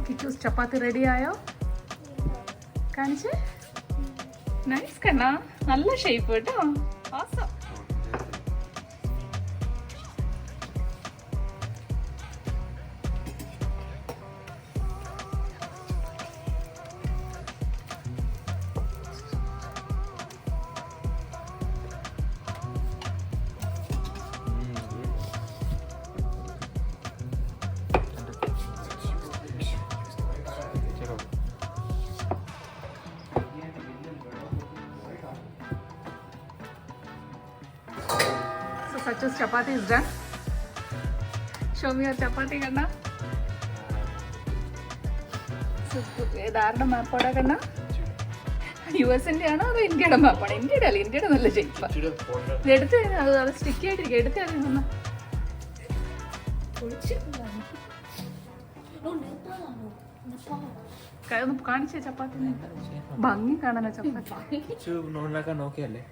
കിച്ചൂസ് ചപ്പാത്തി ready ആയോ? കാണിച്ച്. Nice കണ്ണാ, നല്ല ഷേപ്പ് കേട്ടോ. awesome. Sachus chapati is done. Show me your chapati, Kanna. ഇതാരുടെ മാപ്പാടാ കണ്ണ? US-ന്റെ ആണോ അതോ ഇന്ത്യയുടെ മാപ്പാണ്? ഇന്ത്യയുടെ അല്ല, ഇന്ത്യയുടെ നല്ല ഷേപ്പാ. ഇത് എടുത്ത് അത് സ്റ്റിക്കി ആയിട്ടിരിക്കും. എടുത്ത് അറിയുന്ന കാണിച്ച ചപ്പാത്തി ഭംഗി കാണാനോ ചപ്പാത്തി നോക്കിയല്ലേ